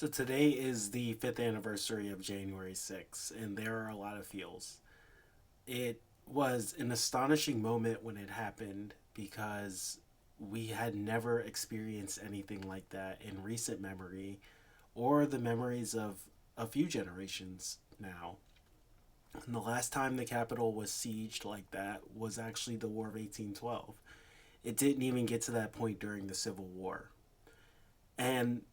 So today is the fifth anniversary of January 6th, and there are a lot of feels. It was an astonishing moment when it happened because we had never experienced anything like that in recent memory or the memories of a few generations now. And the last time the Capitol was sieged like that was actually the War of 1812. It didn't even get to that point during the Civil War. And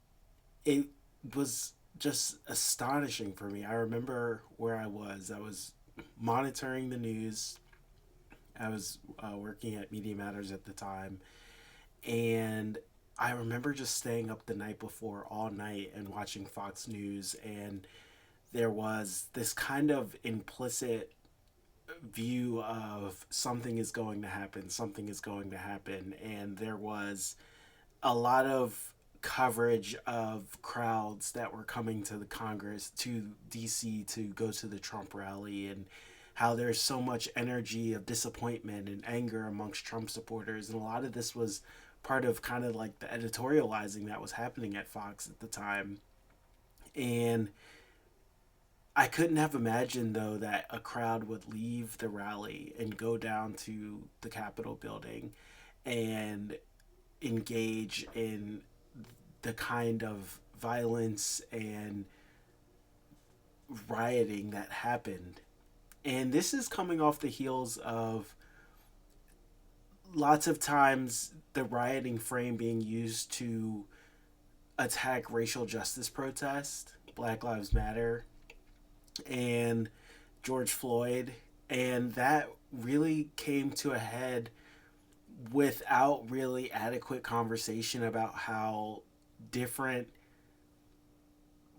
it was just astonishing for me. I remember where I was. I was monitoring the news. I was working at Media Matters at the time, and I remember just staying up the night before all night and watching Fox News. And there was this kind of implicit view of something is going to happen, something is going to happen, and there was a lot of coverage of crowds that were coming to the Congress to DC to go to the Trump rally, and how there's so much energy of disappointment and anger amongst Trump supporters. And a lot of this was part of kind of like the editorializing that was happening at Fox at the time. And I couldn't have imagined though that a crowd would leave the rally and go down to the Capitol building and engage in the kind of violence and rioting that happened. And this is coming off the heels of lots of times the rioting frame being used to attack racial justice protests, Black Lives Matter, and George Floyd. And that really came to a head without really adequate conversation about how different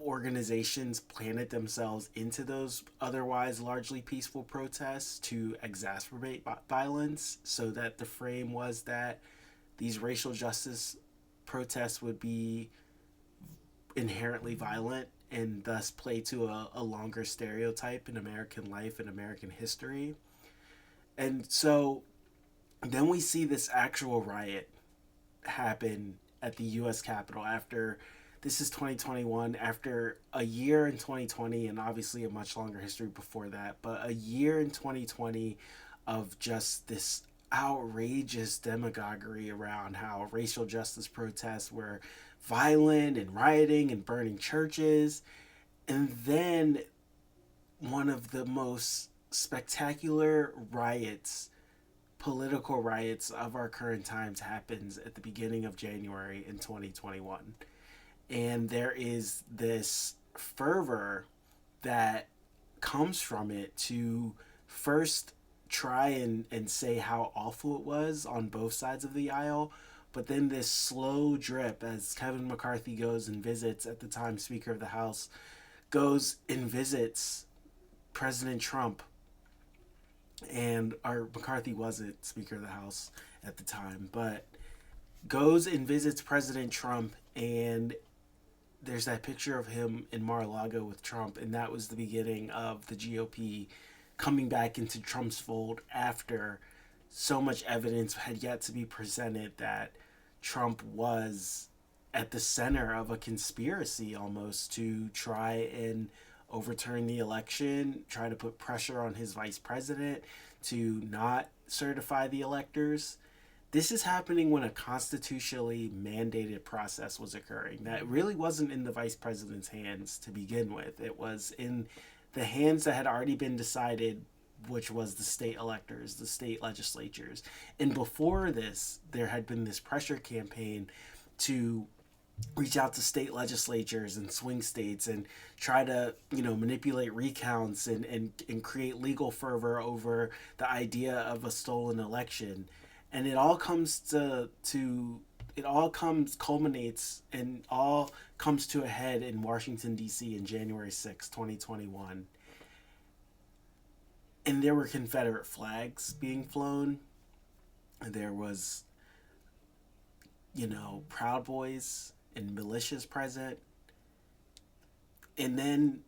organizations planted themselves into those otherwise largely peaceful protests to exacerbate violence, so that the frame was that these racial justice protests would be inherently violent and thus play to a longer stereotype in American life and American history. And so then we see this actual riot happen at the US Capitol after this is 2021, after a year in 2020, and obviously a much longer history before that, but a year in 2020 of just this outrageous demagoguery around how racial justice protests were violent and rioting and burning churches. And then one of the most spectacular riots, political riots of our current times, happens at the beginning of January in 2021. And there is this fervor that comes from it to first try and say how awful it was on both sides of the aisle, but then this slow drip as Kevin McCarthy goes and visits, at the time Speaker of the House, goes and visits President Trump. And our McCarthy wasn't Speaker of the House at the time, but goes and visits President Trump. And there's that picture of him in Mar-a-Lago with Trump, and that was the beginning of the GOP coming back into Trump's fold after so much evidence had yet to be presented that Trump was at the center of a conspiracy almost to try and overturn the election, try to put pressure on his vice president to not certify the electors. This is happening when a constitutionally mandated process was occurring that really wasn't in the vice president's hands to begin with. It was in the hands that had already been decided, which was the state electors, the state legislatures. And before this, there had been this pressure campaign to reach out to state legislatures and swing states and try to manipulate recounts and create legal fervor over the idea of a stolen election. And it all comes to it all comes culminates and all comes to a head in Washington D.C. in January 6, 2021. And there were Confederate flags being flown. There was Proud Boys and militias present. And then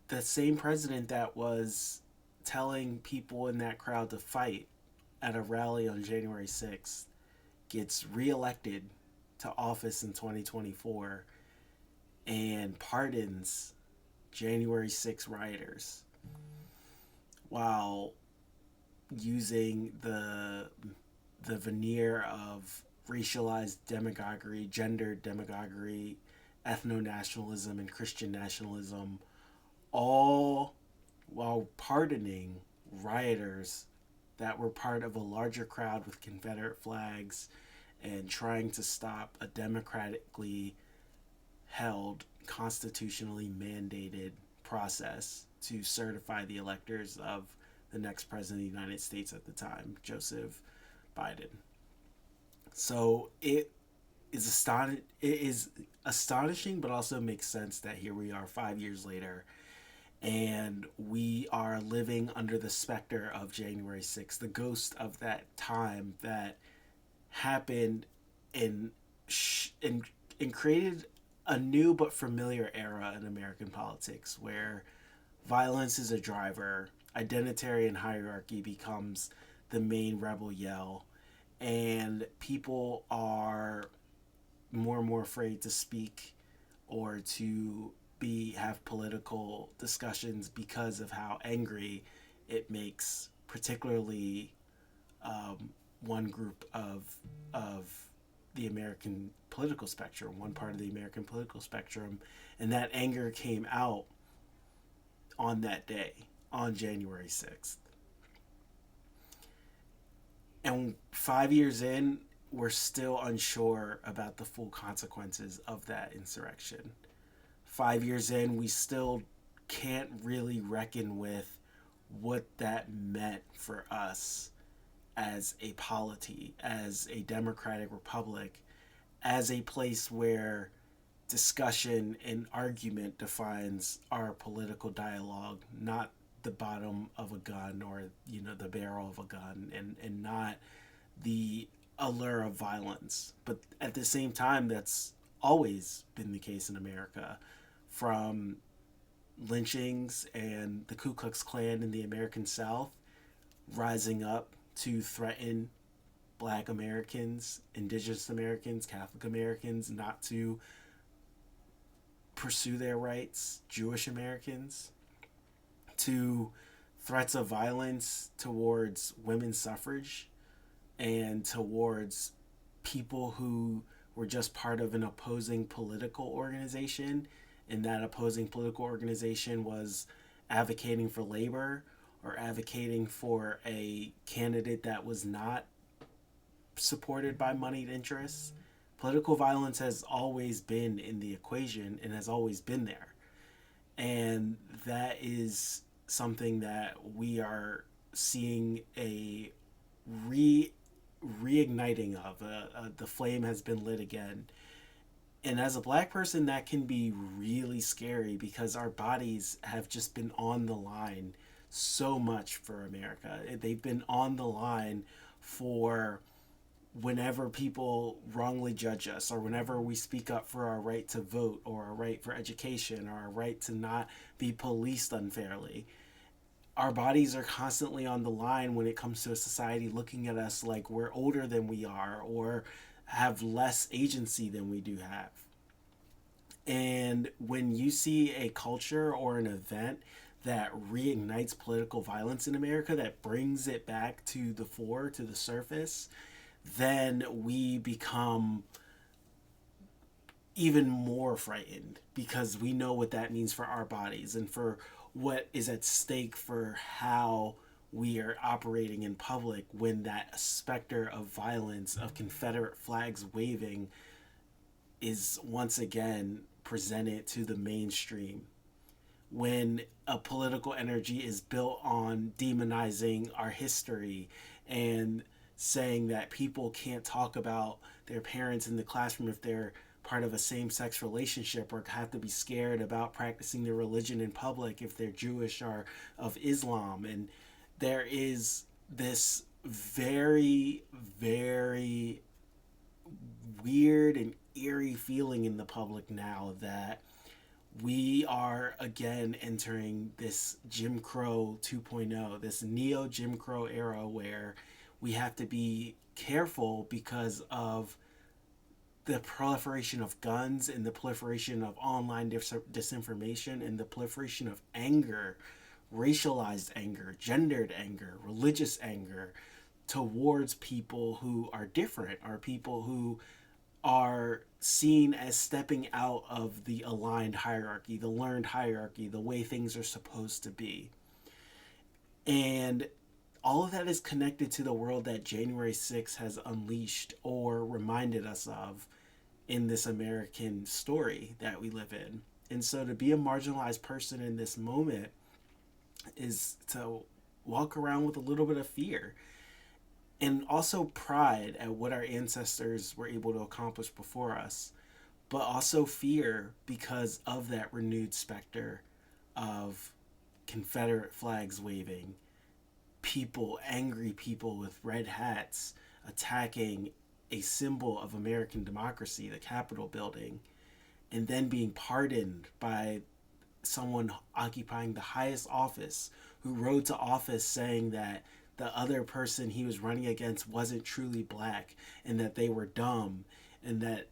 the same president that was telling people in that crowd to fight at a rally on January 6th gets reelected to office in 2024 and pardons January 6 rioters while using the veneer of racialized demagoguery, gender demagoguery, ethno nationalism, and Christian nationalism, all while pardoning rioters that were part of a larger crowd with Confederate flags and trying to stop a democratically held, constitutionally mandated process to certify the electors of the next president of the United States at the time, Joseph Biden. So it is astonishing, but also makes sense that here we are 5 years later, and we are living under the specter of January 6th, the ghost of that time that happened and and created a new but familiar era in American politics where violence is a driver, identitarian hierarchy becomes the main rebel yell, and people are more and more afraid to speak or to be have political discussions because of how angry it makes, particularly one group of the American political spectrum, one part of the American political spectrum, and that anger came out on that day, on January 6th. And 5 years in, we're still unsure about the full consequences of that insurrection. 5 years in, we still can't really reckon with what that meant for us as a polity, as a democratic republic, as a place where discussion and argument defines our political dialogue, not the bottom of a gun or the barrel of a gun, and not the allure of violence. But at the same time, that's always been the case in America, from lynchings and the Ku Klux Klan in the American South rising up to threaten Black Americans, Indigenous Americans, Catholic Americans not to pursue their rights, Jewish Americans, to threats of violence towards women's suffrage and towards people who were just part of an opposing political organization, and that opposing political organization was advocating for labor or advocating for a candidate that was not supported by moneyed interests. Political violence has always been in the equation and has always been there. And that is something that we are seeing a reigniting of. The flame has been lit again. And as a Black person, that can be really scary because our bodies have just been on the line so much for America. They've been on the line for whenever people wrongly judge us, or whenever we speak up for our right to vote, or our right for education, or our right to not be policed unfairly. Our bodies are constantly on the line when it comes to a society looking at us like we're older than we are or have less agency than we do have. And when you see a culture or an event that reignites political violence in America, that brings it back to the fore, to the surface, then we become even more frightened because we know what that means for our bodies and for what is at stake for how we are operating in public when that specter of violence, of Confederate flags waving, is once again presented to the mainstream. When a political energy is built on demonizing our history and saying that people can't talk about their parents in the classroom if they're part of a same-sex relationship, or have to be scared about practicing their religion in public if they're Jewish or of Islam. And there is this very, very weird and eerie feeling in the public now that we are again entering this Jim Crow 2.0, this neo Jim Crow era where we have to be careful because of the proliferation of guns and the proliferation of online disinformation and the proliferation of anger, racialized anger, gendered anger, religious anger towards people who are different, are people who are seen as stepping out of the aligned hierarchy, the learned hierarchy, the way things are supposed to be. And all of that is connected to the world that January 6th has unleashed or reminded us of in this American story that we live in. And so to be a marginalized person in this moment is to walk around with a little bit of fear and also pride at what our ancestors were able to accomplish before us, but also fear because of that renewed specter of Confederate flags waving, people, angry people with red hats attacking a symbol of American democracy, the Capitol building, and then being pardoned by someone occupying the highest office who rode to office saying that the other person he was running against wasn't truly black and that they were dumb, and that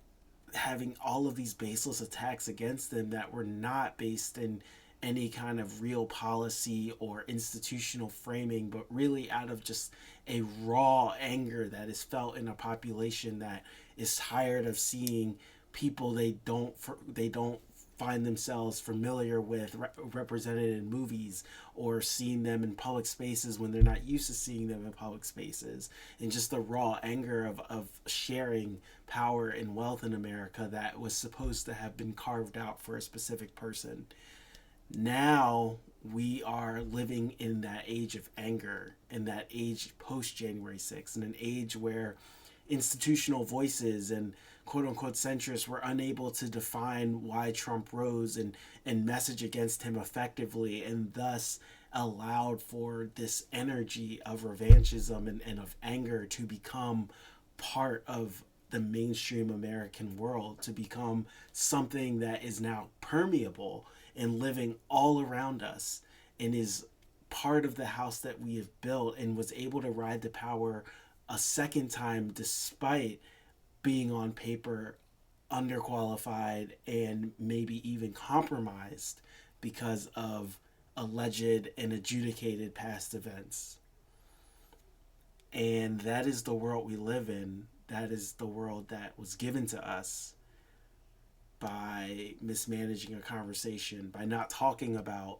having all of these baseless attacks against them that were not based in any kind of real policy or institutional framing, but really out of just a raw anger that is felt in a population that is tired of seeing people they don't find themselves familiar with represented in movies, or seeing them in public spaces when they're not used to seeing them in public spaces, and just the raw anger of sharing power and wealth in America that was supposed to have been carved out for a specific person. Now we are living in that age of anger, in that age post January 6th, in an age where institutional voices and quote unquote centrists were unable to define why Trump rose and message against him effectively, and thus allowed for this energy of revanchism and of anger to become part of the mainstream American world, to become something that is now permeable and living all around us, and is part of the house that we have built, and was able to ride the power a second time despite being on paper underqualified and maybe even compromised because of alleged and adjudicated past events. And that is the world we live in. That is the world that was given to us by mismanaging a conversation, by not talking about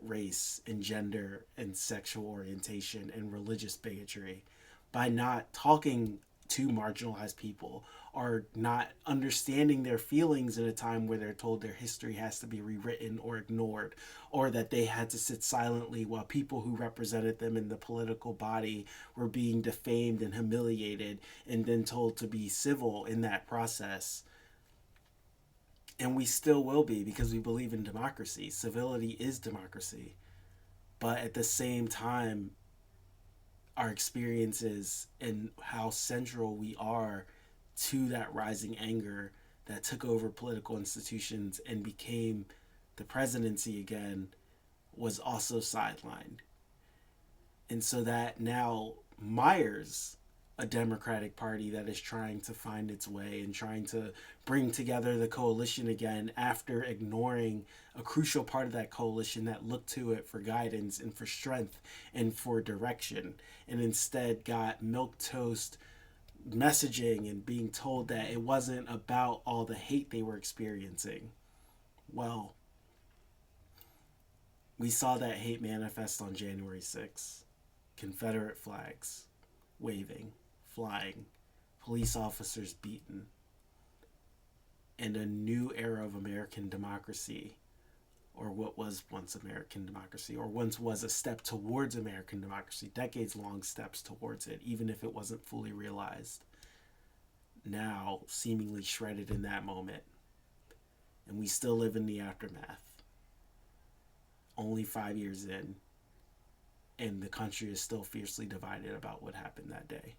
race and gender and sexual orientation and religious bigotry, by not talking to marginalized people, or not understanding their feelings in a time where they're told their history has to be rewritten or ignored, or that they had to sit silently while people who represented them in the political body were being defamed and humiliated and then told to be civil in that process. And we still will be, because we believe in democracy. Civility is democracy. But at the same time, our experiences and how central we are to that rising anger that took over political institutions and became the presidency again was also sidelined. And so that now mires a Democratic Party that is trying to find its way and trying to bring together the coalition again after ignoring a crucial part of that coalition that looked to it for guidance and for strength and for direction, and instead got milquetoast messaging and being told that it wasn't about all the hate they were experiencing. Well, we saw that hate manifest on January 6th. Confederate flags waving, flying, police officers beaten, and a new era of American democracy, or what was once American democracy, or once was a step towards American democracy, decades-long steps towards it, even if it wasn't fully realized, now seemingly shredded in that moment. And we still live in the aftermath. Only 5 years in, and the country is still fiercely divided about what happened that day.